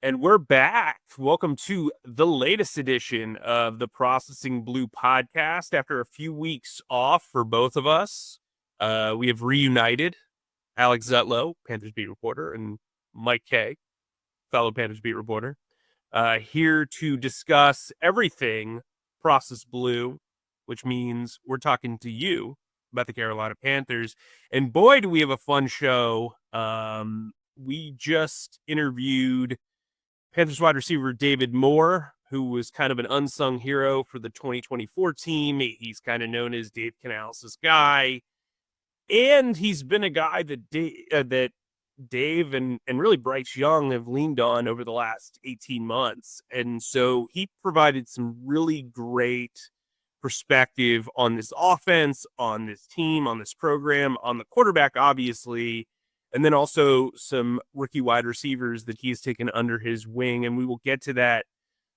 And we're back. Welcome to the latest edition of the Processing Blue podcast. After a few weeks off for both of us, we have reunited. Alex Zietlow, Panthers beat reporter, and Mike Kaye, fellow Panthers beat reporter, here to discuss everything Process Blue, which means we're talking to you about the Carolina Panthers. And boy, do we have a fun show. We just interviewed Panthers wide receiver David Moore, who was kind of an unsung hero for the 2024 team. He's kind of known as Dave Canales' guy. And he's been a guy that Dave and really Bryce Young have leaned on over the last 18 months. And so he provided some really great perspective on this offense, on this team, on this program, on the quarterback, obviously, and then also some rookie wide receivers that he has taken under his wing. And we will get to that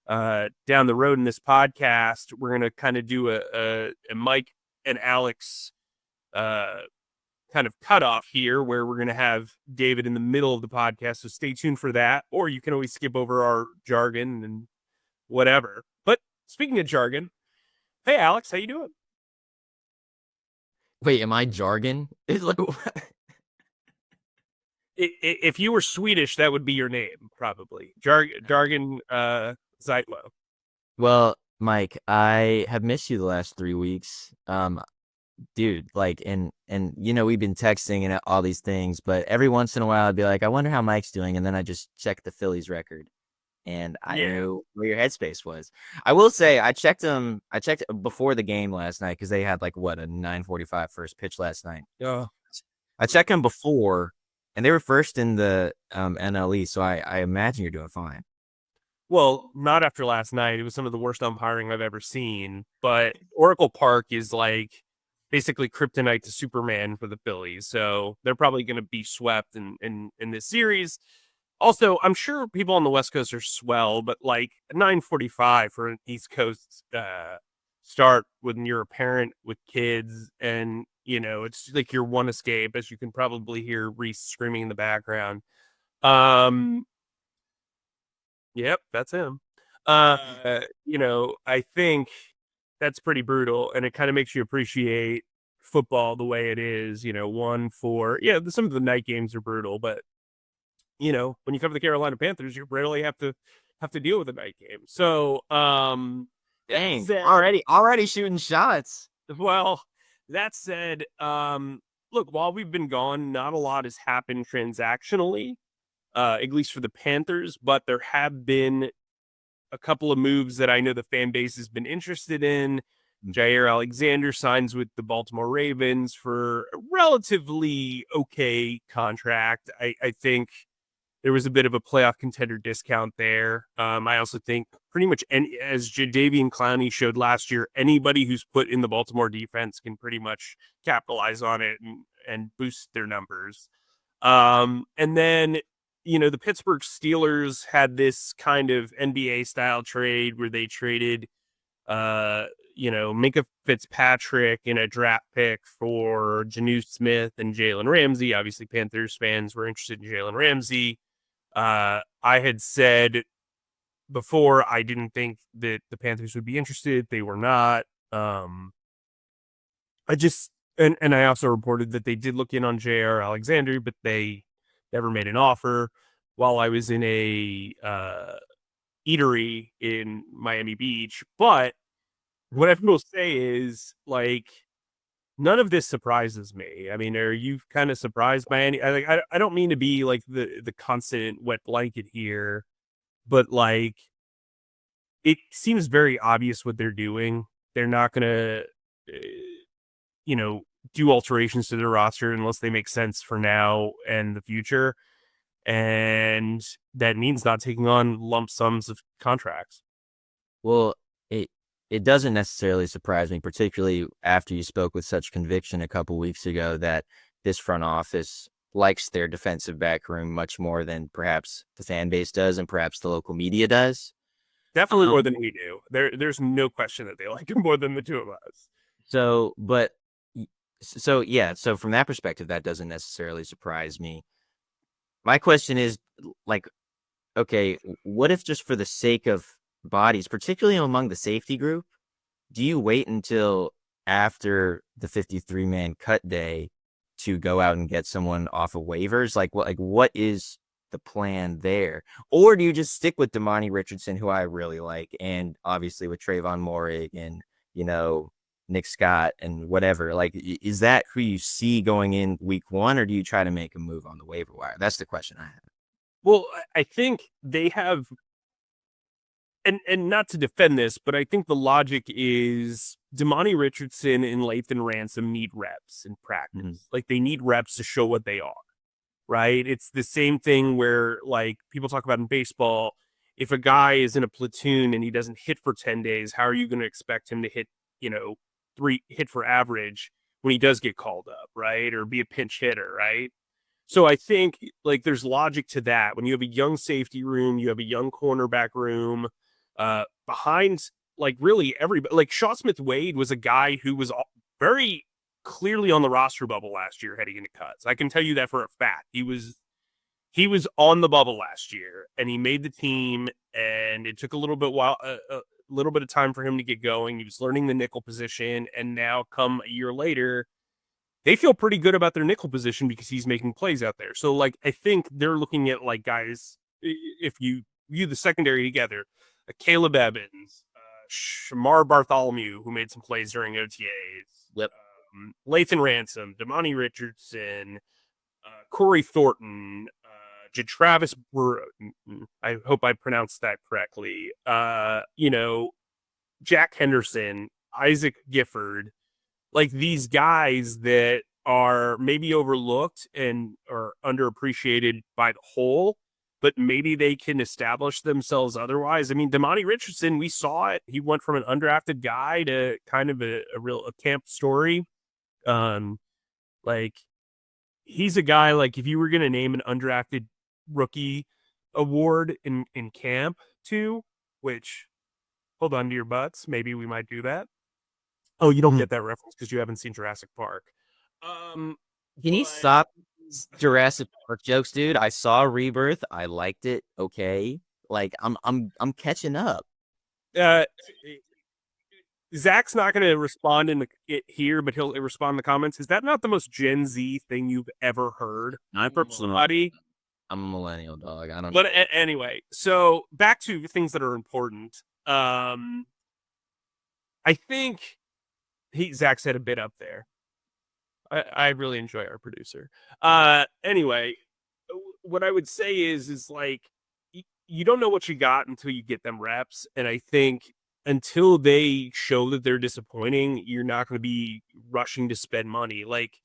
down the road in this podcast. We're going to kind of do a Mike and Alex kind of cutoff here where we're going to have David in the middle of the podcast. So stay tuned for that. Or you can always skip over our jargon and whatever. But speaking of jargon, hey, Alex, how you doing? Wait, am I jargon? If you were Swedish, that would be your name, probably. Jargon Zietlow. Well, Mike, I have missed you the last 3 weeks. Dude, and we've been texting and all these things, but every once in a while I'd be like, I wonder how Mike's doing, and then I just check the Phillies record, and I knew where your headspace was. I will say I checked before the game last night because they had a 9:45 first pitch last night. Yeah, I checked them before, and they were first in the NLE, so I imagine you're doing fine. Well, not after last night. It was some of the worst umpiring I've ever seen. But Oracle Park is basically kryptonite to Superman for the Phillies. So they're probably going to be swept in this series. Also, I'm sure people on the West Coast are swell, but 9:45 for an East Coast start when you're a parent with kids, and it's like your one escape, as you can probably hear Reese screaming in the background. Yep, that's him. I think that's pretty brutal, and it kind of makes you appreciate football the way it is. Some of the night games are brutal, but when you cover the Carolina Panthers, you rarely have to deal with a night game. So, dang, already shooting shots. Well, that said, look, while we've been gone, not a lot has happened transactionally, at least for the Panthers, but there have been a couple of moves that I know the fan base has been interested in. Jair Alexander signs with the Baltimore Ravens for a relatively okay contract. I think there was a bit of a playoff contender discount there. I also think pretty much as Jadeveon Clowney showed last year, anybody who's put in the Baltimore defense can pretty much capitalize on it and boost their numbers. And then, the Pittsburgh Steelers had this kind of NBA style trade where they traded, Minkah Fitzpatrick in a draft pick for Jonnu Smith and Jalen Ramsey. Obviously, Panthers fans were interested in Jalen Ramsey. I had said before I didn't think that the Panthers would be interested. They were not. I also reported that they did look in on Jair Alexander, but they never made an offer. While I was in a eatery in Miami Beach. But what I will say is, none of this surprises me. I mean, are you kind of surprised by any? I don't mean to be the constant wet blanket here, but it seems very obvious what they're doing. They're not going to, do alterations to their roster unless they make sense for now and the future. And that means not taking on lump sums of contracts. Well, it doesn't necessarily surprise me, particularly after you spoke with such conviction a couple weeks ago that this front office likes their defensive back room much more than perhaps the fan base does and perhaps the local media does. Definitely more than we do. There's no question that they like it more than the two of us. So from that perspective, that doesn't necessarily surprise me. My question is, okay, what if just for the sake of bodies, particularly among the safety group, do you wait until after the 53-man cut day to go out and get someone off of waivers? What is the plan there? Or do you just stick with Damani Richardson, who I really like, and obviously with Trayvon Moehrig and, Nick Scott and whatever? Like, is that who you see going in week 1, or do you try to make a move on the waiver wire? That's the question I have. Well, I think they have, and not to defend this, but I think the logic is Damani Richardson and Lathan Ransom need reps in practice. Mm-hmm. Like, they need reps to show what they are, right? It's the same thing where, like, people talk about in baseball, if a guy is in a platoon and he doesn't hit for 10 days, how are you going to expect him to hit, 3 hit for average when he does get called up, right? Or be a pinch hitter, right? So I think, like, there's logic to that. When you have a young safety room, you have a young cornerback room, behind, like, really everybody. Like, Shaw Smith-Wade was a guy who was very clearly on the roster bubble last year heading into cuts. I can tell you that for a fact. He was on the bubble last year, and he made the team, and it took a little bit of time for him to get going. He was learning the nickel position, and now come a year later, they feel pretty good about their nickel position because he's making plays out there. So, like, I think they're looking at, like, guys, if you view the secondary together, Caleb Evans, Shamar Bartholomew, who made some plays during OTAs, Yep. Lathan Ransom, Damani Richardson, Corey Thornton, Travis Burrow. I hope I pronounced that correctly. Jack Henderson, Isaac Gifford, like, these guys that are maybe overlooked and are underappreciated by the whole, but maybe they can establish themselves otherwise. I mean, Damani Richardson, we saw it. He went from an undrafted guy to kind of a camp story. Like, he's a guy, like, if you were going to name an undrafted rookie award in camp too, which, hold on to your butts, maybe we might do that. Oh, you don't get that reference because you haven't seen Jurassic Park. Can you stop Jurassic Park jokes, dude? I saw Rebirth. I liked it. Okay, like, I'm catching up. Zach's not going to respond here, but he'll respond in the comments. Is that not the most Gen Z thing you've ever heard? I'm a millennial, dog. I don't. But anyway, so back to things that are important. I think Zach said a bit up there. I really enjoy our producer. Anyway, what I would say is like, you don't know what you got until you get them reps. And I think until they show that they're disappointing, you're not going to be rushing to spend money. Like,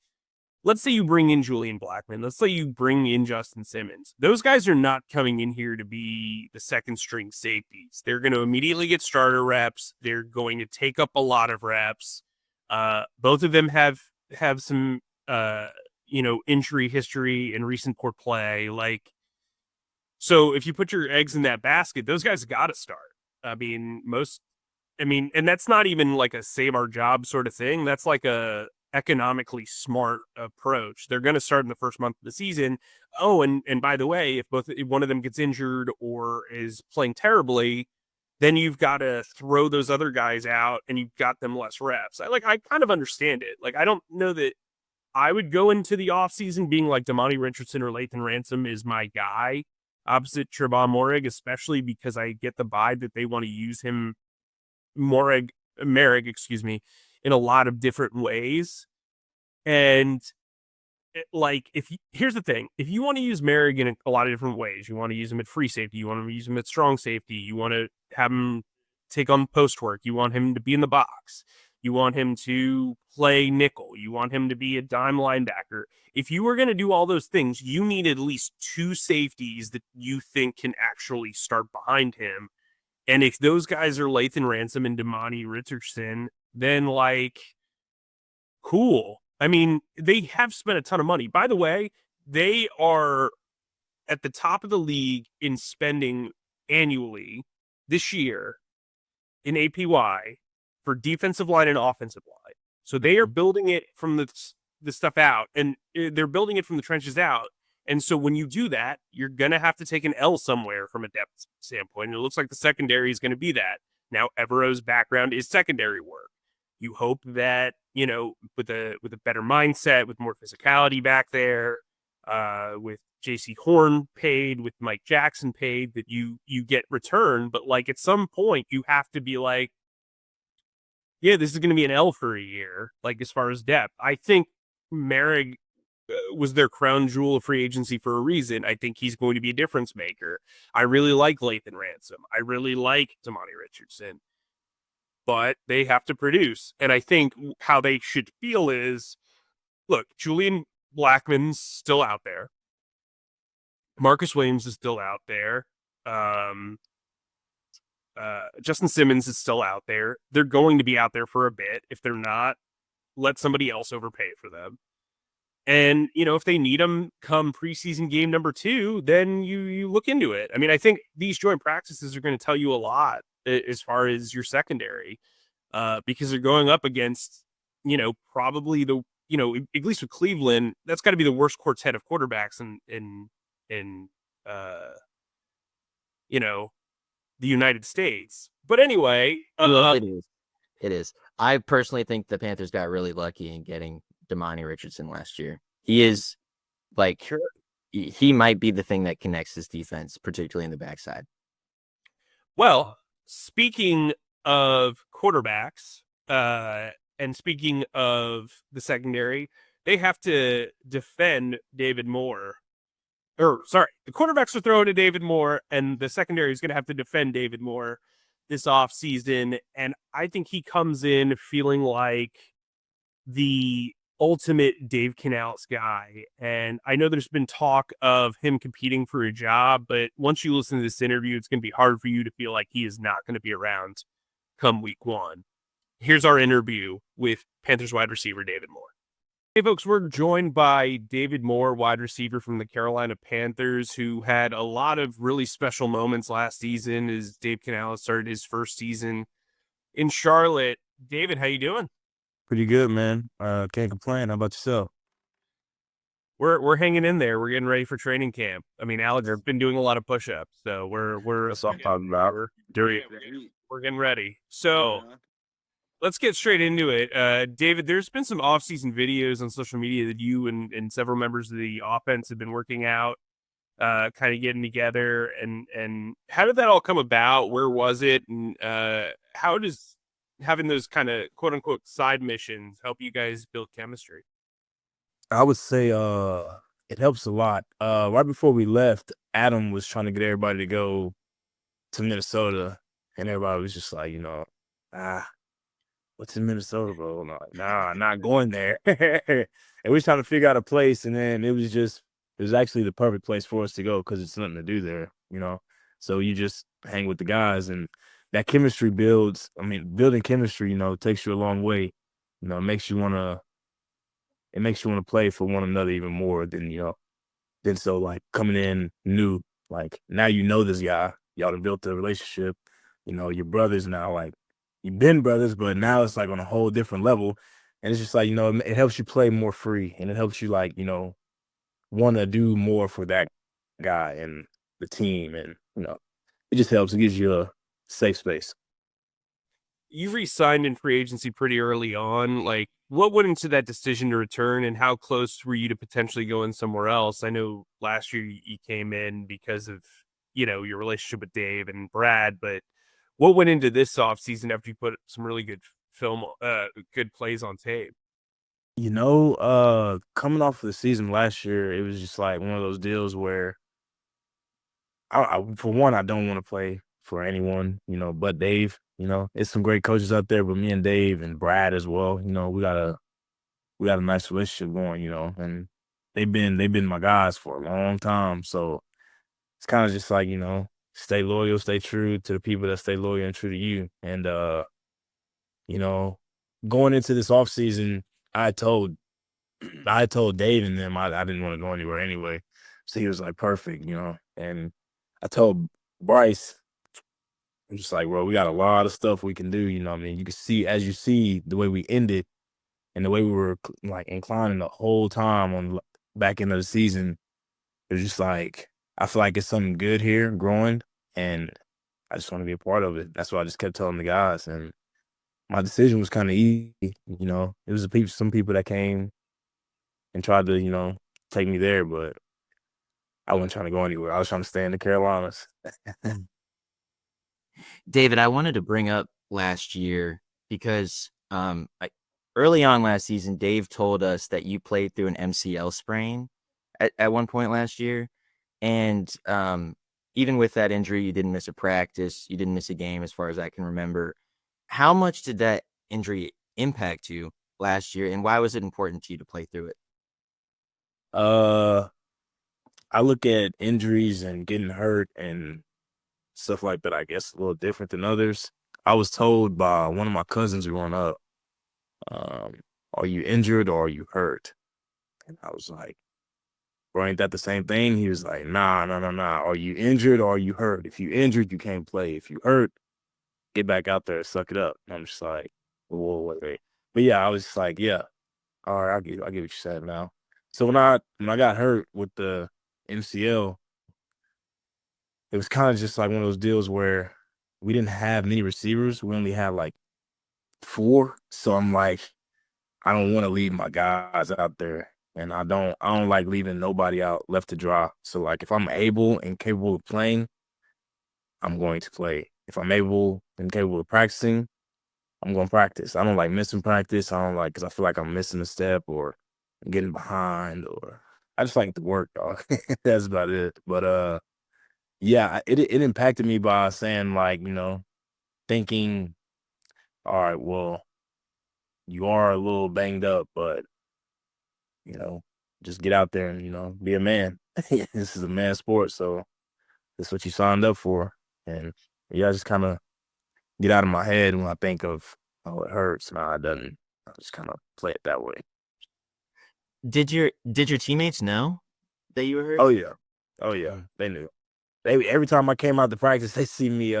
let's say you bring in Julian Blackmon. Let's say you bring in Justin Simmons. Those guys are not coming in here to be the second string safeties. They're going to immediately get starter reps. They're going to take up a lot of reps. Both of them have some, injury history and recent poor play. Like, so if you put your eggs in that basket, those guys got to start. And that's not even like a save our job sort of thing. That's like a economically smart approach. They're going to start in the first month of the season. Oh, and by the way, if one of them gets injured or is playing terribly, then you've got to throw those other guys out and you've got them less reps. I kind of understand it. Like, I don't know that I would go into the offseason being like Damani Richardson or Lathan Ransom is my guy opposite Trayvon Moehrig, especially because I get the vibe that they want to use him, Moehrig, in a lot of different ways. And here's the thing, if you want to use Moehrig in a lot of different ways, you want to use him at free safety, you want to use him at strong safety, you want to have him take on post work, you want him to be in the box, you want him to play nickel, you want him to be a dime linebacker. If you were going to do all those things, you need at least 2 safeties that you think can actually start behind him. And if those guys are Lathan Ransom and Damani Richardson, then, like, cool. I mean, they have spent a ton of money. By the way, they are at the top of the league in spending annually this year in APY for defensive line and offensive line. So they are building it from the stuff out, and they're building it from the trenches out. And so when you do that, you're going to have to take an L somewhere from a depth standpoint. And it looks like the secondary is going to be that. Now, Evero's background is secondary work. You hope that, with a better mindset, with more physicality back there, with JC Horn paid, with Mike Jackson paid, that you get return. But like at some point, you have to be like, yeah, this is going to be an L for a year, like as far as depth. I think Merrick was their crown jewel of free agency for a reason. I think he's going to be a difference maker. I really like Lathan Ransom. I really like Damani Richardson. But they have to produce. And I think how they should feel is, look, Julian Blackmon's still out there. Marcus Williams is still out there. Justin Simmons is still out there. They're going to be out there for a bit. If they're not, let somebody else overpay for them. And, if they need them come preseason game number 2, then you look into it. I mean, I think these joint practices are going to tell you a lot as far as your secondary, because they're going up against, probably at least with Cleveland, that's got to be the worst quartet of quarterbacks in the United States. But anyway, it is. It is. I personally think the Panthers got really lucky in getting Damani Richardson last year. He is he might be the thing that connects this defense, particularly in the backside. Well, speaking of quarterbacks, and speaking of the secondary, they have to defend David Moore. The quarterbacks are throwing to David Moore, and the secondary is going to have to defend David Moore this offseason. And I think he comes in feeling like the ultimate Dave Canales guy. And I know there's been talk of him competing for a job, but once you listen to this interview, it's going to be hard for you to feel like he is not going to be around come week 1. Here's our interview with Panthers wide receiver David Moore. Hey, folks, we're joined by David Moore, wide receiver from the Carolina Panthers, who had a lot of really special moments last season as Dave Canales started his first season in Charlotte. David, how you doing? Pretty good, man. Can't complain. How about yourself? We're hanging in there. We're getting ready for training camp. I mean, Alex has been doing a lot of push-ups, so we're That's what I'm talking about. we're getting ready. So let's get straight into it. David, there's been some off-season videos on social media that you and several members of the offense have been working out, kind of getting together. And how did that all come about? Where was it? And how does having those kind of quote-unquote side missions help you guys build chemistry? I would say it helps a lot. Right before we left, Adam was trying to get everybody to go to Minnesota, and everybody was just like, what's in Minnesota, bro? And I'm like, nah, not going there. And we were trying to figure out a place, and then it was actually the perfect place for us to go because it's nothing to do there, So you just hang with the guys, and that chemistry builds. I mean, building chemistry, takes you a long way. It makes you want to play for one another even more than so like coming in new, like now this guy, y'all done built a relationship, your brothers now, like you've been brothers, but now it's like on a whole different level. And it's just like, it helps you play more free, and it helps you like, want to do more for that guy and the team. And, it just helps. It gives you a safe space. You re-signed in free agency pretty early on. Like, what went into that decision to return, and how close were you to potentially going somewhere else? I know last year you came in because of, your relationship with Dave and Brad, but what went into this offseason after you put some really good good plays on tape? Coming off of the season last year, it was just like one of those deals where for one, I don't want to play for anyone, but Dave. It's some great coaches out there, but me and Dave and Brad as well, we got a nice relationship going, and they've been my guys for a long time. So it's kind of just like, stay loyal, stay true to the people that stay loyal and true to you. And going into this offseason, I told Dave and them I didn't want to go anywhere anyway. So he was like, perfect, and I told Bryce, I'm just like, bro, we got a lot of stuff we can do. You can see, as you see, the way we ended and the way we were like inclining the whole time on back end of the season. It's just like I feel like it's something good here growing, and I just want to be a part of it. That's why I just kept telling the guys, and my decision was kind of easy. It was some people that came and tried to take me there, but I wasn't trying to go anywhere. I was trying to stay in the Carolinas. David, I wanted to bring up last year because early on last season, Dave told us that you played through an MCL sprain at one point last year. And even with that injury, you didn't miss a practice. You didn't miss a game as far as I can remember. How much did that injury impact you last year, and why was it important to you to play through it? Uh, I look at injuries and getting hurt and stuff like that, I guess, a little different than others. I was told by one of my cousins growing up, um, are you injured or are you hurt? And I was like, bro, ain't that the same thing? He was like, nah, nah, nah, nah. Are you injured or are you hurt? If you injured, you can't play. If you hurt, get back out there, suck it up. And I'm just like, whoa, wait. But yeah, I was just like, yeah, all right, I get what you said now. So when I got hurt with the MCL, it was kind of just like one of those deals where we didn't have many receivers. We only had like 4. So I'm like, I don't want to leave my guys out there. And I don't like leaving nobody out left to dry. So like if I'm able and capable of playing, I'm going to play. If I'm able and capable of practicing, I'm going to practice. I don't like missing practice. I don't like because I feel like I'm missing a step or getting behind or I just like to work, dog. That's about it. But yeah, it impacted me by saying like, thinking, all right, well, you are a little banged up, but you know, just get out there and, be a man. This is a man sport, so that's what you signed up for. And yeah, I just kind of get out of my head when I think of, oh, it hurts. No, it doesn't. I just kind of play it that way. Did your teammates know that you were hurt? Oh yeah. Oh yeah. They knew. Every time I came out to practice, they see me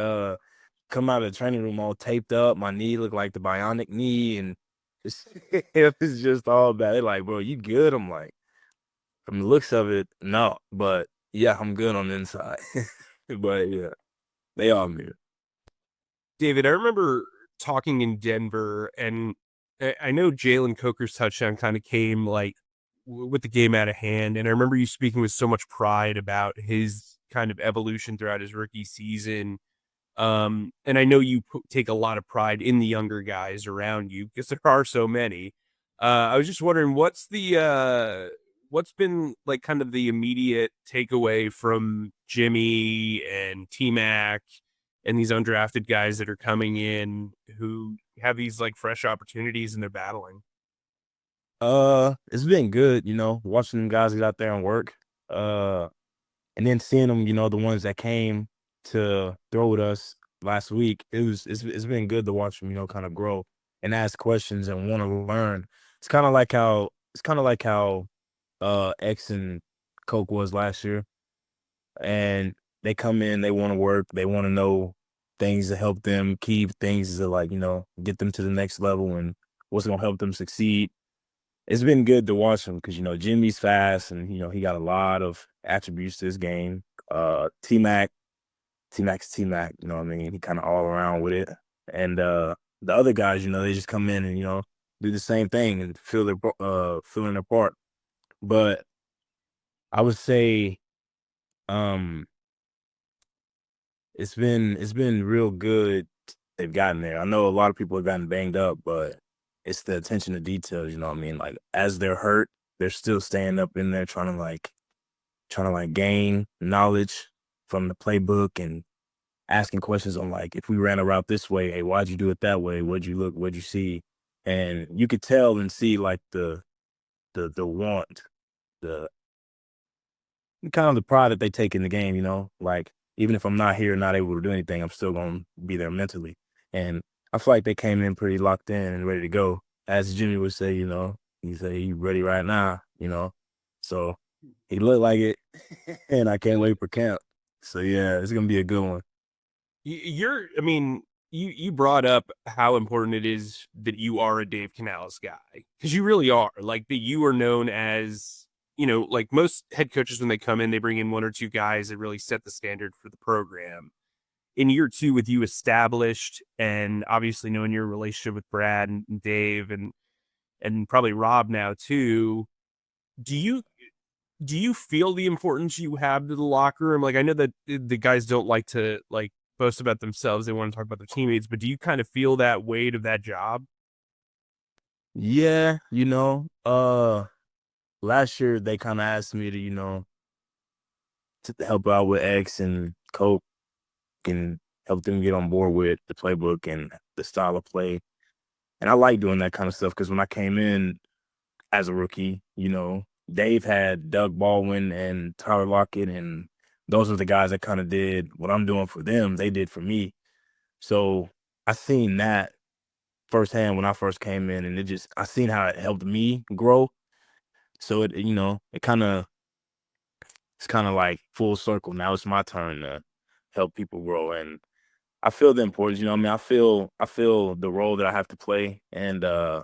come out of the training room all taped up. My knee looked like the bionic knee and it's just all bad. They're like, bro, you good? I'm like, from the looks of it, no. But yeah, I'm good on the inside. But yeah, they all knew. David, I remember talking in Denver, and I know Jaylen Coker's touchdown kind of came like with the game out of hand. And I remember you speaking with so much pride about his kind of evolution throughout his rookie season. And I know you take a lot of pride in the younger guys around you because there are so many. I was just wondering what's been like kind of the immediate takeaway from Jimmy and T-Mac and these undrafted guys that are coming in who have these like fresh opportunities and they're battling. It's been good, watching them guys get out there and work. And then seeing them, the ones that came to throw with us last week, it's been good to watch them, kind of grow and ask questions and want to learn. It's kind of like how X and Coke was last year. And they come in, they want to work, they want to know things to help them, key things to like, get them to the next level and what's gonna help them succeed. It's been good to watch him because Jimmy's fast and he got a lot of attributes to his game. T-Mac, T-Mac's T-Mac, you know what I mean? He kind of all around with it. And the other guys, they just come in and do the same thing and filling their part. But I would say um it's been real good they've gotten there. I know a lot of people have gotten banged up, but it's the attention to details, you know what I mean? Like as they're hurt, they're still staying up in there trying to gain knowledge from the playbook and asking questions on like if we ran a route this way, hey, why'd you do it that way? What'd you look? What'd you see? And you could tell and see like the want, the kind of the pride that they take in the game, like even if I'm not here, not able to do anything, I'm still going to be there mentally. And I feel like they came in pretty locked in and ready to go. As Jimmy would say, he say he ready right now. So he looked like it, and I can't wait for camp. So yeah, it's gonna be a good one. I mean, you brought up how important it is that you are a Dave Canales guy because you really are. Like that, you are known as like most head coaches, when they come in, they bring in 1 or 2 guys that really set the standard for the program. In year 2, with you established and obviously knowing your relationship with Brad and Dave and probably Rob now too, do you feel the importance you have to the locker room? Like, I know that the guys don't like to boast about themselves; they want to talk about their teammates. But do you kind of feel that weight of that job? Yeah, last year they kind of asked me to, to help out with X and Coke and help them get on board with the playbook and the style of play. And I like doing that kind of stuff because when I came in as a rookie, Dave had Doug Baldwin and Tyler Lockett, and those are the guys that kind of did what I'm doing for them, they did for me. So I seen that firsthand when I first came in, and I seen how it helped me grow. So it's kind of like full circle. Now it's my turn to help people grow, and I feel the importance. I mean, I feel the role that I have to play, and I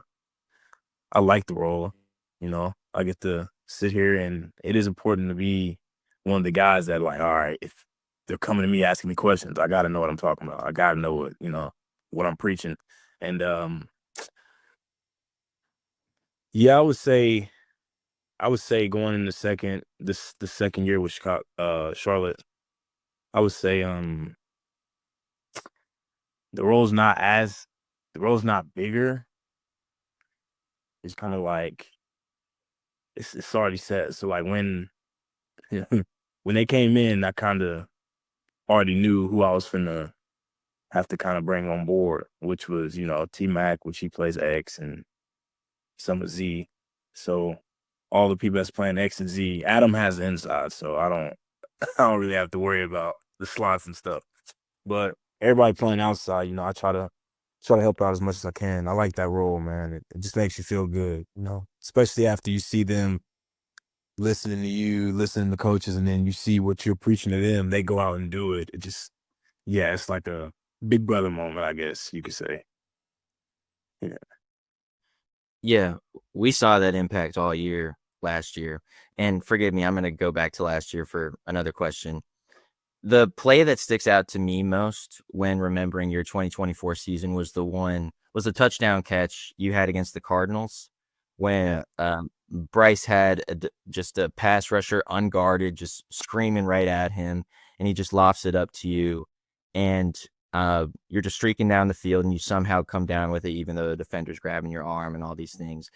like the role. I get to sit here, and it is important to be one of the guys that, like, all right, if they're coming to me asking me questions, I got to know what I'm talking about. I got to know what I'm preaching, and yeah, I would say going in the second year with Charlotte, I would say the role's not as the role's not bigger. It's kind of like it's already set. So like when when they came in, I kind of already knew who I was finna have to kind of bring on board, which was T Mac, which he plays X, and some of Z. So all the people that's playing X and Z, Adam has the inside, so I don't I don't really have to worry about the slots and stuff. But everybody playing outside, I try to help out as much as I can. I like that role, man. It just makes you feel good, especially after you see them listening to you, listening to coaches, and then you see what you're preaching to them. They go out and do it. Yeah, it's like a big brother moment, I guess you could say. Yeah. Yeah, we saw that impact all year last year. And forgive me, I'm going to go back to last year for another question. The play that sticks out to me most when remembering your 2024 season was the touchdown catch you had against the Cardinals when Bryce had just a pass rusher unguarded, just screaming right at him, and he just lofts it up to you. And you're just streaking down the field, and you somehow come down with it, even though the defender's grabbing your arm and all these things.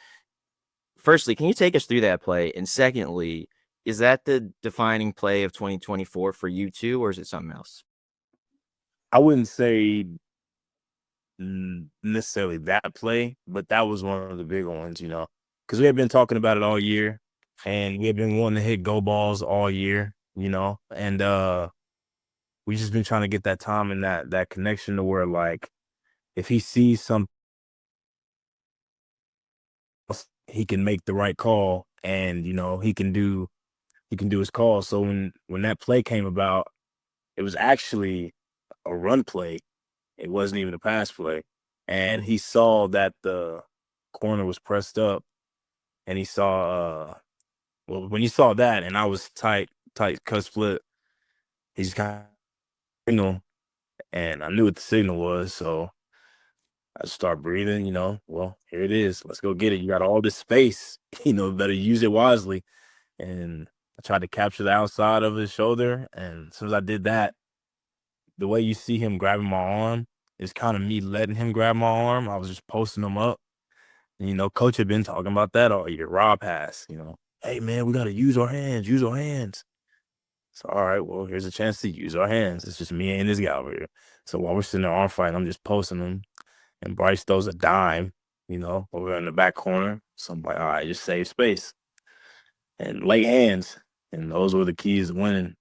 Firstly, can you take us through that play? And secondly, is that the defining play of 2024 for you too, or is it something else? I wouldn't say necessarily that play, but that was one of the big ones, because we had been talking about it all year, and we had been wanting to hit go balls all year, and we just been trying to get that time and that connection to where, like, if he sees something, he can make the right call, and he can do his call. So when that play came about, it was actually a run play. It wasn't even a pass play. And he saw that the corner was pressed up, and he saw when he saw that, and I was tight cut split, he just kind of signal, and I knew what the signal was, so I just start breathing, well, here it is. Let's go get it. You got all this space, better use it wisely. And I tried to capture the outside of his shoulder, and as soon as I did that, the way you see him grabbing my arm is kind of me letting him grab my arm. I was just posting him up. And, coach had been talking about that all year. Rob has, hey, man, we got to use our hands, use our hands. So, all right, well, here's a chance to use our hands. It's just me and this guy over here. So while we're sitting there arm fighting, I'm just posting him. And Bryce throws a dime, over in the back corner. So I'm like, all right, just save space. And lay hands. And those were the keys to winning.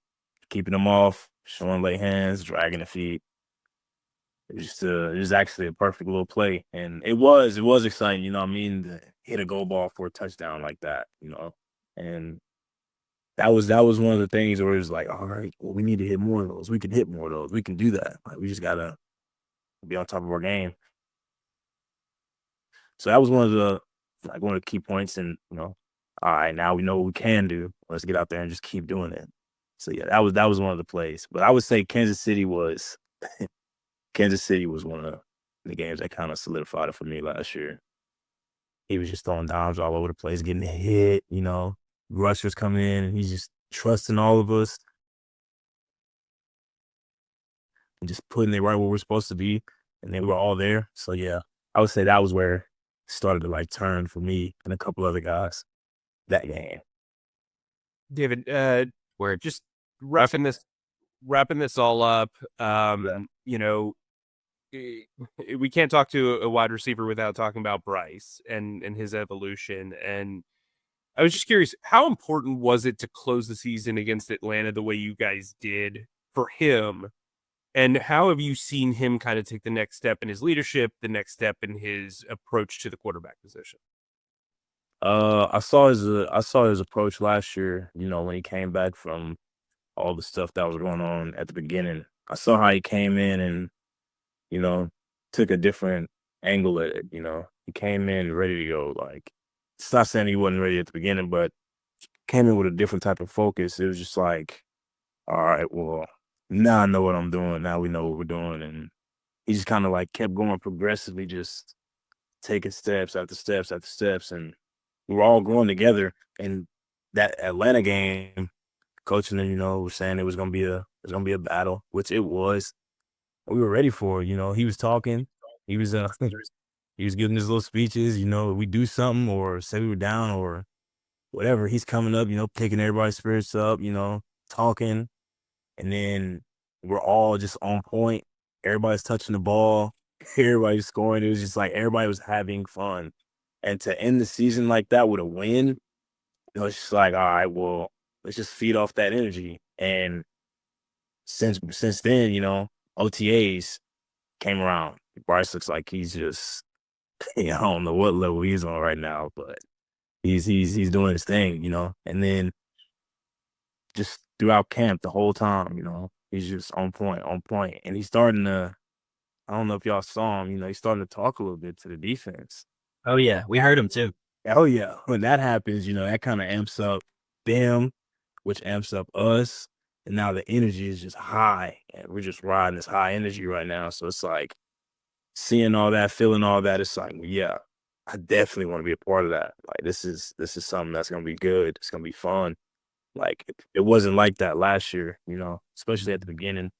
Keeping them off, showing lay hands, dragging the feet. It was actually a perfect little play. And it was exciting, to hit a goal ball for a touchdown like that, And that was one of the things where it was like, all right, well, we need to hit more of those. We can hit more of those. We can do that. Like, we just gotta be on top of our game. So that was one of the key points, and all right, now we know what we can do. Let's get out there and just keep doing it. So yeah, that was one of the plays. But I would say Kansas City was one of the games that kind of solidified it for me last year. He was just throwing dimes all over the place, getting hit, rushers coming in, and he's just trusting all of us and just putting it right where we're supposed to be. And then we were all there. So yeah, I would say that was where it started to like turn for me and a couple other guys that game. David, Where just wrapping this all up. We can't talk to a wide receiver without talking about Bryce and his evolution. And I was just curious, how important was it to close the season against Atlanta the way you guys did for him? And how have you seen him kind of take the next step in his leadership, the next step in his approach to the quarterback position? I saw his approach last year, when he came back from all the stuff that was going on at the beginning. I saw how he came in and, took a different angle at it, He came in ready to go. Like, it's not saying he wasn't ready at the beginning, but came in with a different type of focus. It was just like, all right, well, now I know what I'm doing. Now we know what we're doing. And he just kind of like kept going progressively, just taking steps after steps after steps. And we were all growing together. And that Atlanta game, coaching, was saying it was gonna be a battle, which it was. We were ready for it. He was talking. He was he was giving his little speeches. We do something or say we were down or whatever. He's coming up. Picking everybody's spirits up. Talking, and then we're all just on point. Everybody's touching the ball. Everybody's scoring. It was just like everybody was having fun. And to end the season like that with a win, it's just like, all right, well, let's just feed off that energy. And since then, OTAs came around. Bryce looks like he's just, I don't know what level he's on right now, but he's doing his thing, And then just throughout camp the whole time, he's just on point. And he's starting to, I don't know if y'all saw him, he's starting to talk a little bit to the defense. Oh yeah, we heard him too. Oh yeah. When that happens, that kind of amps up them, which amps up us. And now the energy is just high. And we're just riding this high energy right now. So it's like seeing all that, feeling all that, it's like, yeah, I definitely want to be a part of that. Like this is something that's gonna be good. It's gonna be fun. Like it wasn't like that last year, especially at the beginning. It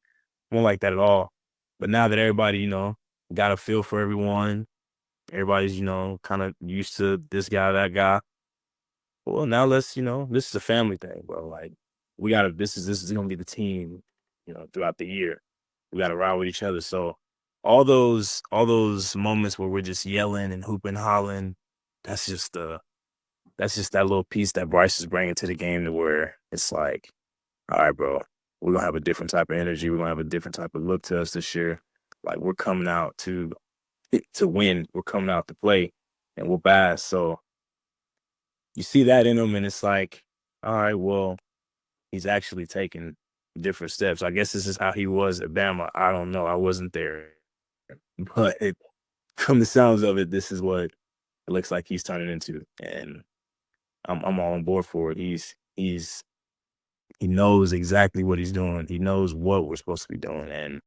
wasn't like that at all. But now that everybody, got a feel for everyone, everybody's, kind of used to this guy, that guy. Well, now let's, this is a family thing, bro. Like this is gonna be the team, throughout the year. We gotta ride with each other. So all those moments where we're just yelling and hooping, hollering, that's just that little piece that Bryce is bringing to the game to where it's like, all right, bro, we're gonna have a different type of energy. We're gonna have a different type of look to us this year. Like we're coming out to win. We're coming out to play, and we'll pass. So you see that in him, and it's like, all right, well, he's actually taking different steps. I guess this is how he was at Bama. I don't know. I wasn't there, but from the sounds of it, this is what it looks like he's turning into, and I'm all on board for it. He knows exactly what he's doing. He knows what we're supposed to be doing, and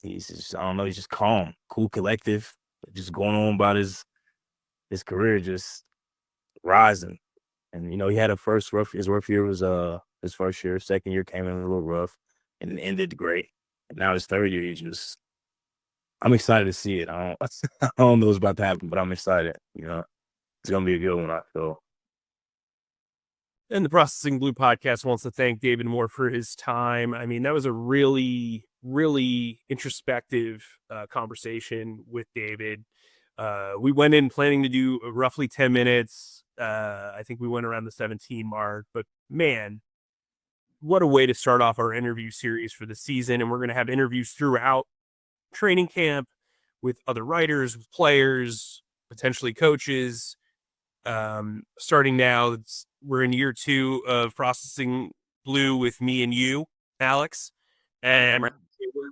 he's just, I don't know, he's just calm, cool, collective, just going on about his career, just rising. And he had his rough year was his first year. Second year came in a little rough, and ended great. And now his third year, I'm excited to see it. I don't know what's about to happen, but I'm excited. It's gonna be a good one, I feel. And the Processing Blue podcast wants to thank David Moore for his time. I mean, that was a really, really introspective conversation with David. We went in planning to do roughly 10 minutes. I think we went around the 17 mark, but man, what a way to start off our interview series for the season. And we're going to have interviews throughout training camp with other writers, with players, potentially coaches. Starting now, we're in year 2 of Processing Blue with me and you, Alex, and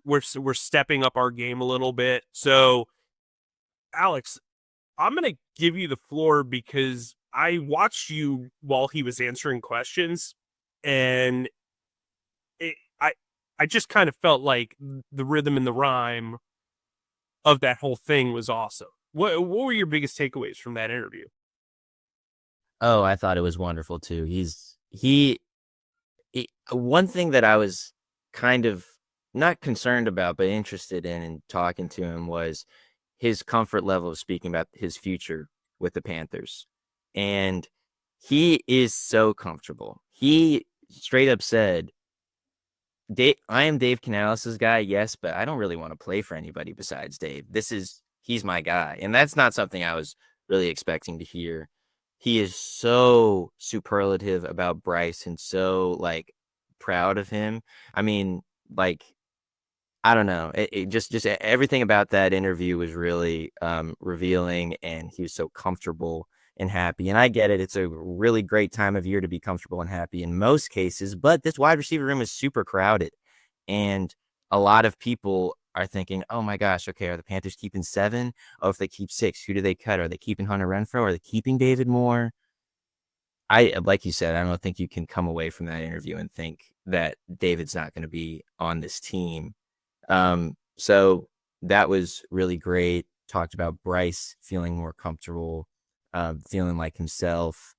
we're stepping up our game a little bit. So, Alex, I'm going to give you the floor because I watched you while he was answering questions, and it, I just kind of felt like the rhythm and the rhyme of that whole thing was awesome. What were your biggest takeaways from that interview? Oh, I thought it was wonderful too. One thing that I was kind of not concerned about, but interested in talking to him was his comfort level of speaking about his future with the Panthers. And he is so comfortable. He straight up said, I am Dave Canales' guy, yes, but I don't really want to play for anybody besides Dave. He's my guy. And that's not something I was really expecting to hear. He is so superlative about Bryce and so like proud of him. I mean, like, I don't know. It just everything about that interview was really revealing, and he was so comfortable and happy. And I get it. It's a really great time of year to be comfortable and happy in most cases, but this wide receiver room is super crowded. And a lot of people are thinking, oh my gosh, okay, are the Panthers keeping 7? Oh, if they keep 6, who do they cut? Are they keeping Hunter Renfrow? Are they keeping David Moore? Like you said, I don't think you can come away from that interview and think that David's not going to be on this team. So that was really great. Talked about Bryce feeling more comfortable, feeling like himself.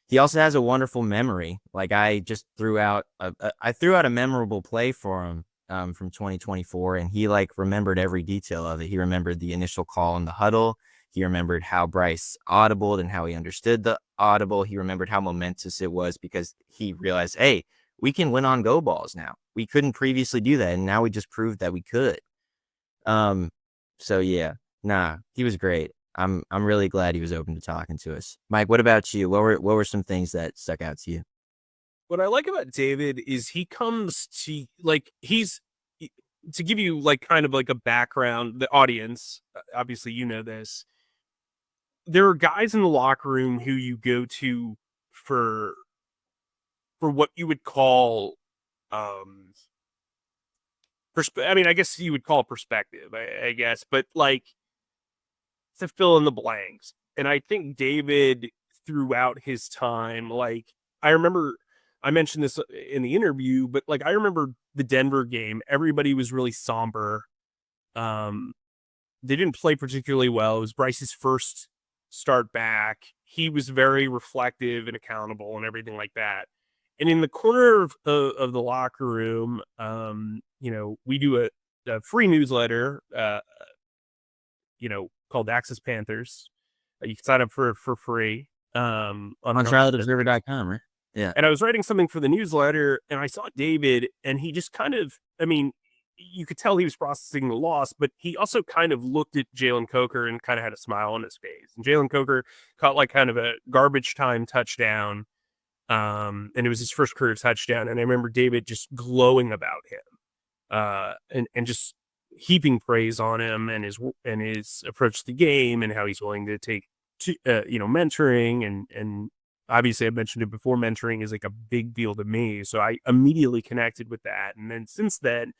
He also has a wonderful memory. Like I just threw out a memorable play for him from 2024, and he like remembered every detail of it. He remembered the initial call in the huddle. He remembered how Bryce audibled and how he understood the audible. He remembered how momentous it was because he realized, hey, we can win on go balls now. We couldn't previously do that, and now we just proved that we could. So yeah, he was great. I'm really glad he was open to talking to us. Mike, what about you? What were some things that stuck out to you? What I like about David is he comes to to give you like kind of like a background, the audience, obviously you know this. There are guys in the locker room who you go to for what you would call I mean, I guess you would call it perspective, I guess, but like to fill in the blanks. And I think David throughout his time, like I remember I mentioned this in the interview, but like I remember the Denver game, everybody was really somber. Um they didn't play particularly well. It was Bryce's first start back. He was very reflective and accountable and everything like that. And in the corner of the locker room, we do a free newsletter, called Access Panthers. You can sign up for free On charlotteobserver.com, right? Yeah. And I was writing something for the newsletter, and I saw David, and he just kind of, I mean, you could tell he was processing the loss, but he also kind of looked at Jaylen Coker and kind of had a smile on his face. And Jaylen Coker caught like kind of a garbage time touchdown, and it was his first career touchdown. And I remember David just glowing about him, and just heaping praise on him and his approach to the game and how he's willing to take mentoring and obviously I mentioned it before, mentoring is like a big deal to me, so I immediately connected with that. And then since then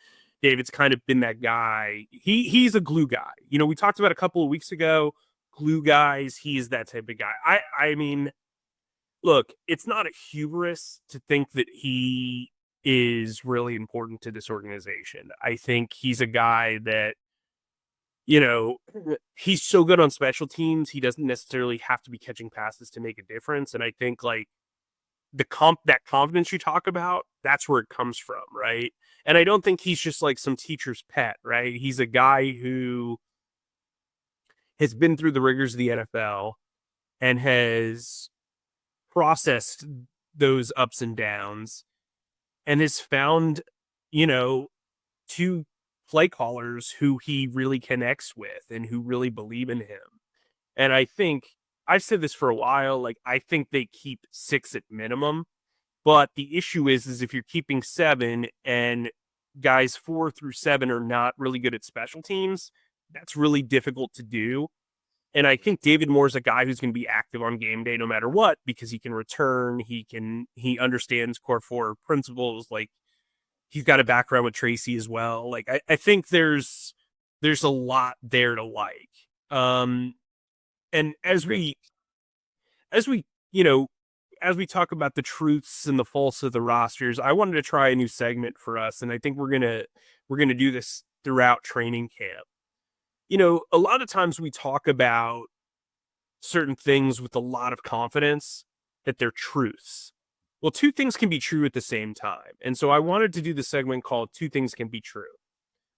David's kind of been that guy. He's a glue guy. We talked about a couple of weeks ago, glue guys. He's that type of guy. I mean, look, it's not a hubris to think that he is really important to this organization. I think he's a guy that, he's so good on special teams. He doesn't necessarily have to be catching passes to make a difference. And I think like that confidence you talk about, that's where it comes from. Right. And I don't think he's just like some teacher's pet, right? He's a guy who has been through the rigors of the NFL and has processed those ups and downs and has found, two play callers who he really connects with and who really believe in him. And I think I've said this for a while, like I think they keep 6 at minimum, but the issue is if you're keeping 7 and guys 4 through 7 are not really good at special teams, that's really difficult to do. And I think David Moore is a guy who's going to be active on game day no matter what, because he can return, he understands core 4 principles, like he's got a background with Tracy as well. Like I think there's a lot there to like. And as we you know, as we talk about the truths and the false of the rosters, I wanted to try a new segment for us, and I think we're gonna do this throughout training camp. A lot of times we talk about certain things with a lot of confidence that they're truths. Well, two things can be true at the same time. And so I wanted to do the segment called Two Things Can Be True.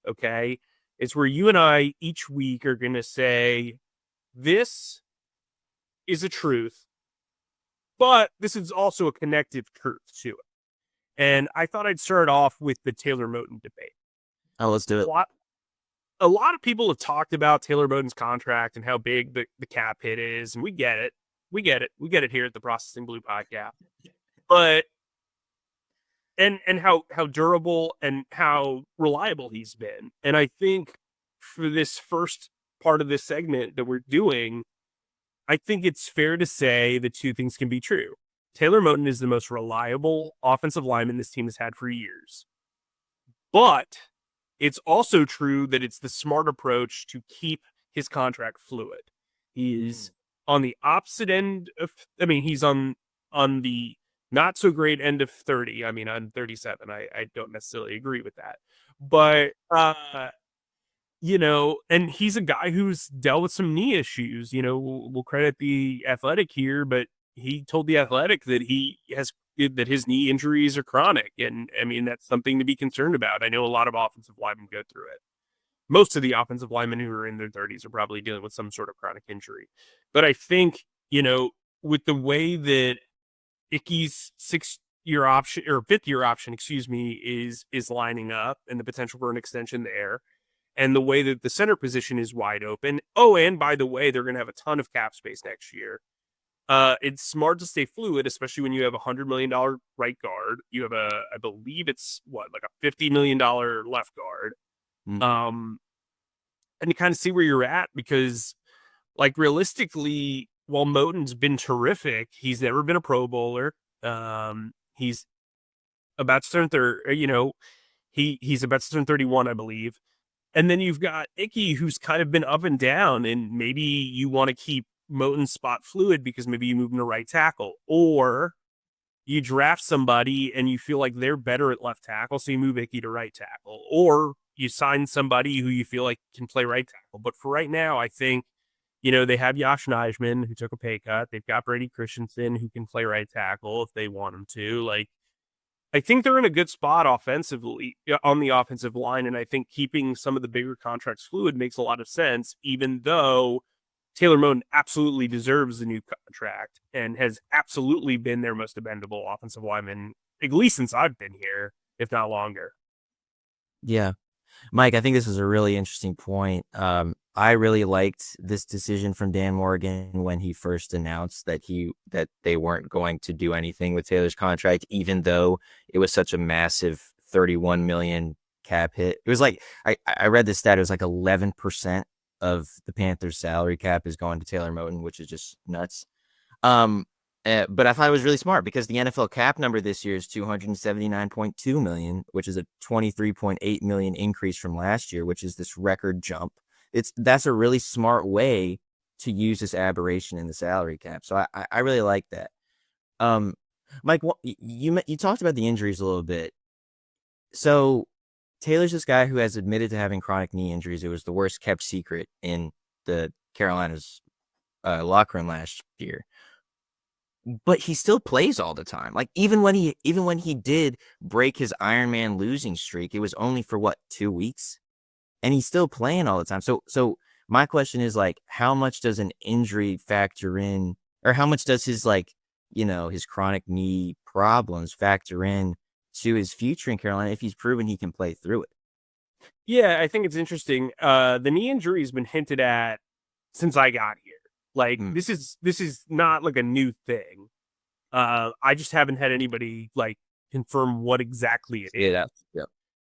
Okay. It's where you and I each week are going to say, this is a truth, but this is also a connective truth to it. And I thought I'd start off with the Taylor Moton debate. Oh, let's do it. A lot of people have talked about Taylor Moton's contract and how big the cap hit is, and we get it. We get it here at the Processing Blue podcast. But and how durable and how reliable he's been. And I think for this first part of this segment that we're doing, I think it's fair to say that two things can be true. Taylor Moton is the most reliable offensive lineman this team has had for years. But it's also true that it's the smart approach to keep his contract fluid. He's on the opposite end of, he's on the not so great end of 30. I'm 37. I don't necessarily agree with that. But, and he's a guy who's dealt with some knee issues. We'll credit the Athletic here, but he told the Athletic that that his knee injuries are chronic. And that's something to be concerned about. I know a lot of offensive linemen go through it. Most of the offensive linemen who are in their 30s are probably dealing with some sort of chronic injury. But I think, with the way that Icky's 6-year option or 5th-year option, is lining up and the potential for an extension there, and the way that the center position is wide open. Oh, and by the way, they're going to have a ton of cap space next year. It's smart to stay fluid, especially when you have $100 million right guard. You have I believe it's like a $50 million left guard. And you kind of see where you're at because, like, realistically, while Moton's been terrific, he's never been a Pro Bowler. He's about to turn he's about to turn 31, I believe. And then you've got Icky, who's kind of been up and down, and maybe you want to keep Moton's spot fluid because maybe you move him to right tackle, or you draft somebody and you feel like they're better at left tackle, so you move Icky to right tackle, or you sign somebody who you feel like can play right tackle. But for right now, I think, they have Josh Nijman, who took a pay cut. They've got Brady Christensen, who can play right tackle if they want him to. Like, I think they're in a good spot offensively on the offensive line, and I think keeping some of the bigger contracts fluid makes a lot of sense, even though Taylor Moton absolutely deserves a new contract and has absolutely been their most dependable offensive lineman, at least since I've been here, if not longer. Yeah. Mike, I think this is a really interesting point. I really liked this decision from Dan Morgan when he first announced that they weren't going to do anything with Taylor's contract, even though it was such a massive $31 million cap hit. It was like, I read this stat, it was like 11% of the Panthers salary cap is going to Taylor Moton, which is just nuts. But I thought it was really smart because the NFL cap number this year is $279.2 million, which is a $23.8 million increase from last year, which is this record jump. That's a really smart way to use this aberration in the salary cap. So I really like that. Mike, you talked about the injuries a little bit. So Taylor's this guy who has admitted to having chronic knee injuries. It was the worst kept secret in the Carolina's locker room last year. But he still plays all the time. Like even when he did break his Ironman losing streak, it was only for 2 weeks, and he's still playing all the time. So my question is, like, how much does an injury factor in, or how much does his his chronic knee problems factor in to his future in Carolina if he's proven he can play through it? Yeah, I think it's interesting. The knee injury has been hinted at since I got here. Like, this is not like a new thing. I just haven't had anybody confirm what exactly it is. Yeah.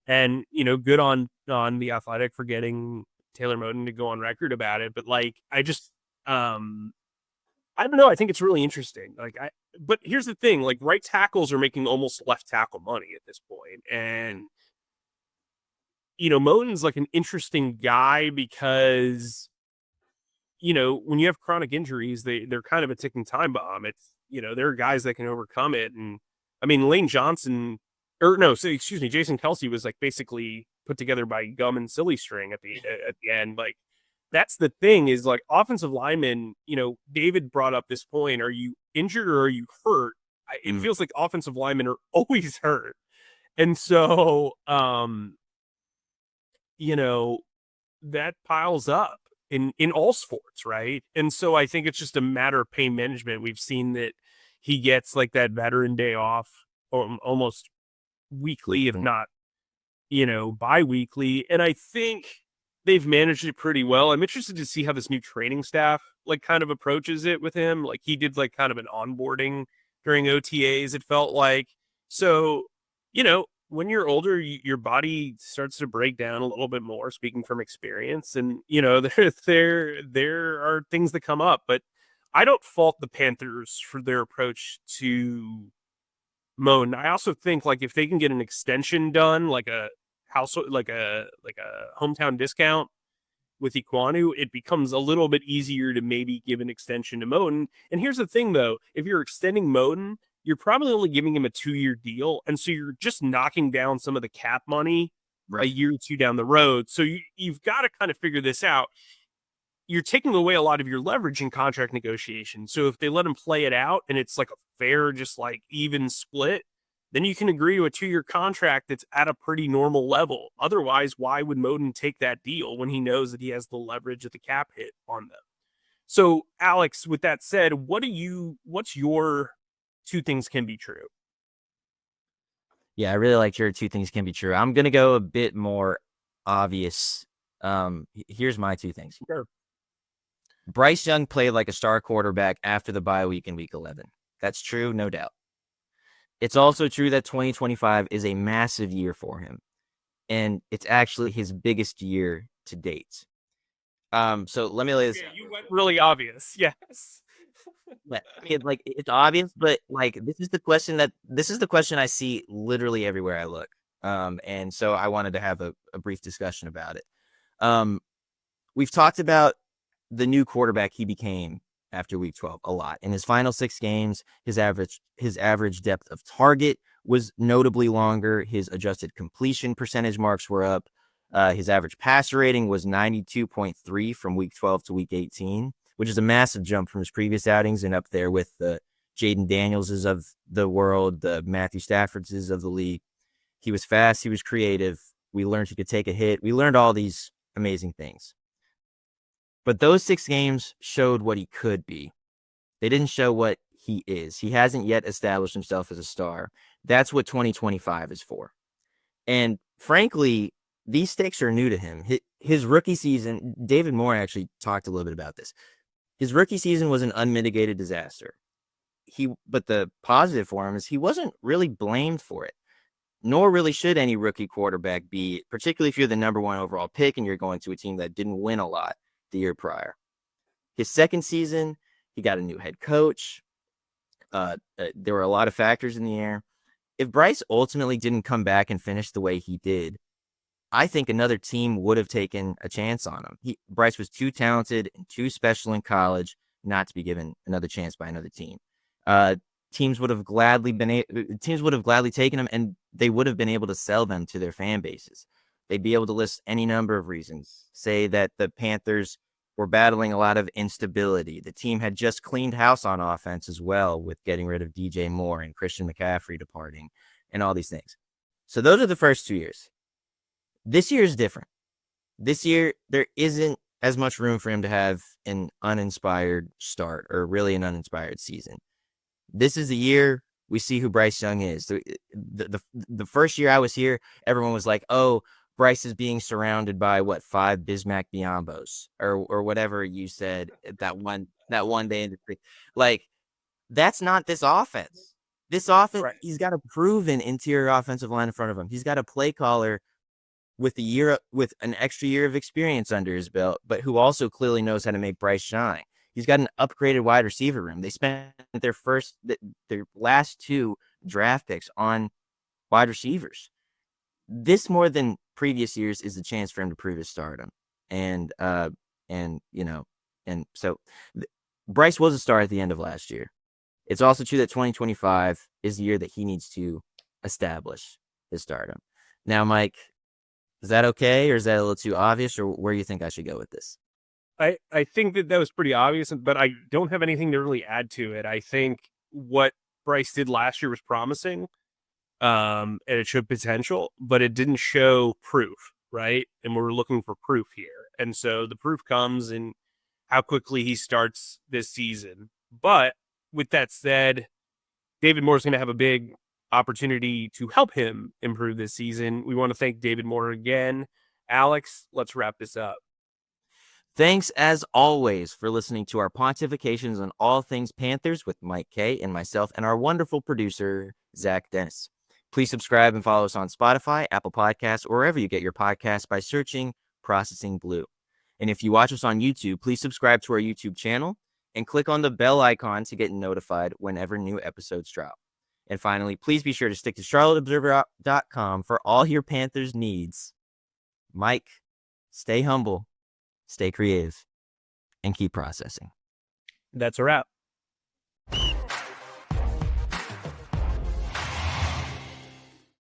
And good on the Athletic for getting Taylor Moton to go on record about it. But I just I don't know. I think it's really interesting. But here's the thing: right tackles are making almost left tackle money at this point, and Moton's an interesting guy because when you have chronic injuries, they're kind of a ticking time bomb. It's, there are guys that can overcome it. And I mean, Lane Johnson, or no, so excuse me, Jason Kelsey was like basically put together by gum and silly string at the end. Like, that's the thing is like offensive linemen, David brought up this point. Are you injured or are you hurt? It feels like offensive linemen are always hurt. And so, that piles up in all sports, right? And so I think it's just a matter of pain management. We've seen that he gets like that veteran day off or almost weekly, if not, bi-weekly. And I think they've managed it pretty well. I'm interested to see how this new training staff like kind of approaches it with him. Like he did like kind of an onboarding during OTAs, it felt like. So, when you're older, your body starts to break down a little bit more, speaking from experience. And, there are things that come up, but I don't fault the Panthers for their approach to Moan. I also think like if they can get an extension done, like a like a hometown discount with Equanu, it becomes a little bit easier to maybe give an extension to Moden. And here's the thing though, if you're extending Moden, you're probably only giving him a 2-year deal. And so you're just knocking down some of the cap money a year or two down the road. So you've got to kind of figure this out. You're taking away a lot of your leverage in contract negotiations. So if they let him play it out and it's like a fair, just like even split, then you can agree to a 2-year contract that's at a pretty normal level. Otherwise, why would Moden take that deal when he knows that he has the leverage of the cap hit on them? So, Alex, with that said, what's your 2 things can be true? Yeah, I really like your 2 things can be true. I'm going to go a bit more obvious. Here's my 2 things. Sure. Bryce Young played like a star quarterback after the bye week in week 11. That's true, no doubt. It's also true that 2025 is a massive year for him, and it's actually his biggest year to date. So let me lay this. Yeah, you went really obvious. Yes. I mean, like it's obvious, but like this is the question I see literally everywhere I look. And so I wanted to have a brief discussion about it. We've talked about the new quarterback he became after week 12 a lot. In his final 6 games, his average depth of target was notably longer. His adjusted completion percentage marks were up. His average passer rating was 92.3 from week 12 to week 18, which is a massive jump from his previous outings and up there with the Jaden Danielses of the world, the Matthew Staffords of the league. He was fast. He was creative. We learned he could take a hit. We learned all these amazing things. But those 6 games showed what he could be. They didn't show what he is. He hasn't yet established himself as a star. That's what 2025 is for. And frankly, these stakes are new to him. His rookie season, David Moore actually talked a little bit about this. His rookie season was an unmitigated disaster. But the positive for him is he wasn't really blamed for it, nor really should any rookie quarterback be, particularly if you're the number 1 overall pick and you're going to a team that didn't win a lot the year prior. His second season, he got a new head coach. There were a lot of factors in the air. If Bryce ultimately didn't come back and finish the way he did, I think another team would have taken a chance on him. Bryce was too talented and too special in college not to be given another chance by another team. Teams would have gladly taken him, and they would have been able to sell them to their fan bases. They'd be able to list any number of reasons. Say that the Panthers were battling a lot of instability. The team had just cleaned house on offense as well, with getting rid of DJ Moore and Christian McCaffrey departing and all these things. So those are the first 2 years. This year is different. This year, there isn't as much room for him to have an uninspired start or really an uninspired season. This is the year we see who Bryce Young is. The first year I was here, everyone was like, oh, Bryce is being surrounded by 5 Bismack Biombos or whatever you said that one day in the creek. Like, that's not this offense. This offense, right. He's got a proven interior offensive line in front of him. He's got a play caller with an extra year of experience under his belt, but who also clearly knows how to make Bryce shine. He's got an upgraded wide receiver room. They spent their last 2 draft picks on wide receivers. This, more than previous years, is the chance for him to prove his stardom. And And so Bryce was a star at the end of last year. It's also true that 2025 is the year that he needs to establish his stardom. Now, Mike, is that okay, or is that a little too obvious, or where do you think I should go with this? I think that was pretty obvious, but I don't have anything to really add to it. I think what Bryce did last year was promising, and it showed potential, but it didn't show proof, right? And we're looking for proof here. And so the proof comes in how quickly he starts this season. But with that said, David Moore is going to have a big opportunity to help him improve this season. We want to thank David Moore again. Alex, let's wrap this up. Thanks, as always, for listening to our pontifications on all things Panthers with Mike Kaye and myself and our wonderful producer, Zach Dennis. Please subscribe and follow us on Spotify, Apple Podcasts, or wherever you get your podcasts by searching Processing Blue. And if you watch us on YouTube, please subscribe to our YouTube channel and click on the bell icon to get notified whenever new episodes drop. And finally, please be sure to stick to charlotteobserver.com for all your Panthers needs. Mike, stay humble, stay creative, and keep processing. That's a wrap.